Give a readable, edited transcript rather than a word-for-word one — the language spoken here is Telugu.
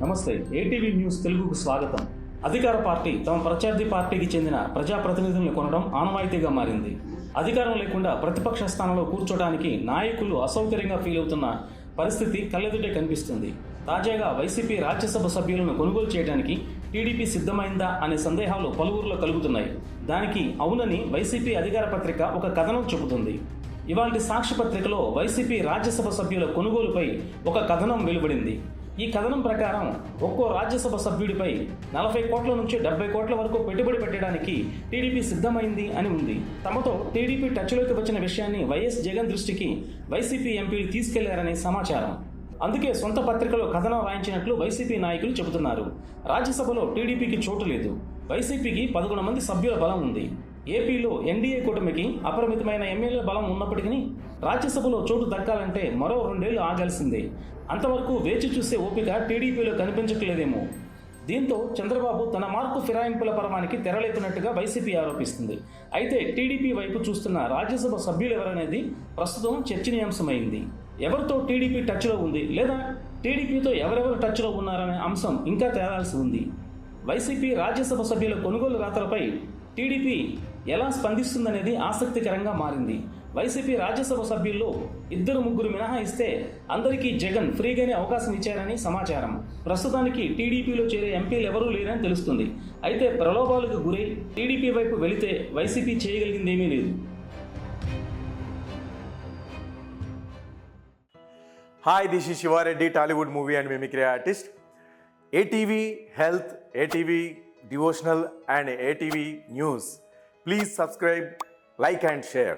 నమస్తే. ఏటీవీ న్యూస్ తెలుగుకు స్వాగతం. అధికార పార్టీ తమ ప్రత్యర్థి పార్టీకి చెందిన ప్రజాప్రతినిధులను కొనడం ఆనవాయితీగా మారింది. అధికారం లేకుండా ప్రతిపక్ష స్థానంలో కూర్చోడానికి నాయకులు అసౌకర్యంగా ఫీల్ అవుతున్న పరిస్థితి కళ్ళెదుటే కనిపిస్తుంది. తాజాగా వైసీపీ రాజ్యసభ సభ్యులను కొనుగోలు చేయడానికి టీడీపీ సిద్ధమైందా అనే సందేహాలు పలువురిలో కలుగుతున్నాయి. దానికి అవునని వైసీపీ అధికార పత్రిక ఒక కథనం చెబుతుంది. ఇవాల్టి సాక్షి పత్రికలో వైసీపీ రాజ్యసభ సభ్యుల కొనుగోలుపై ఒక కథనం వెలువడింది. ఈ కథనం ప్రకారం ఒక్కో రాజ్యసభ సభ్యుడిపై 40 కోట్ల నుంచి 70 కోట్ల వరకు పెట్టుబడి పెట్టడానికి టీడీపీ సిద్ధమైంది అని ఉంది. తమతో టీడీపీ టచ్లోకి వచ్చిన విషయాన్ని వైఎస్ జగన్ దృష్టికి వైసీపీ ఎంపీలు తీసుకెళ్లారనే సమాచారం. అందుకే సొంత పత్రికలో కథనం రాయించినట్లు వైసీపీ నాయకులు చెబుతున్నారు. రాజ్యసభలో టీడీపీకి చోటు లేదు. వైసీపీకి 11 మంది సభ్యుల బలం ఉంది. ఏపీలో ఎన్డీఏ కూటమికి అపరిమితమైన ఎమ్మెల్యే బలం ఉన్నప్పటికీ రాజ్యసభలో చోటు దక్కాలంటే మరో 2 ఏళ్లు ఆగాల్సిందే. అంతవరకు వేచి చూసే ఓపిక టీడీపీలో కనిపించట్లేదేమో. దీంతో చంద్రబాబు తన మార్పు ఫిరాయింపుల పర్వానికి తెరలేపినట్టుగా వైసీపీ ఆరోపిస్తుంది. అయితే టీడీపీ వైపు చూస్తున్న రాజ్యసభ సభ్యులు ఎవరనేది ప్రస్తుతం చర్చనీయాంశమైంది. ఎవరితో టీడీపీ టచ్లో ఉంది లేదా టీడీపీతో ఎవరెవరు టచ్లో ఉన్నారనే అంశం ఇంకా తేలాల్సి ఉంది. వైసీపీ రాజ్యసభ సభ్యుల కొనుగోలు రాతలపై టీడీపీ ఎలా స్పందిస్తుందనేది ఆసక్తికరంగా మారింది. వైసీపీ రాజ్యసభ సభ్యుల్లో 2-3 మినహాయిస్తే అందరికీ జగన్ ఫ్రీగానే అవకాశం ఇచ్చారని సమాచారం. ప్రస్తుతానికి టీడీపీలో చేరే ఎంపీలు ఎవరూ లేరని తెలుస్తుంది. అయితే ప్రలోభాలకు గురై టీడీపీ వైపు వెళితే వైసీపీ చేయగలిగిందేమీ లేదు. Hi, this is Shiva Reddy, Tollywood movie and mimicry artist. ATV Health, ATV Devotional and ATV News. Please subscribe, like and share.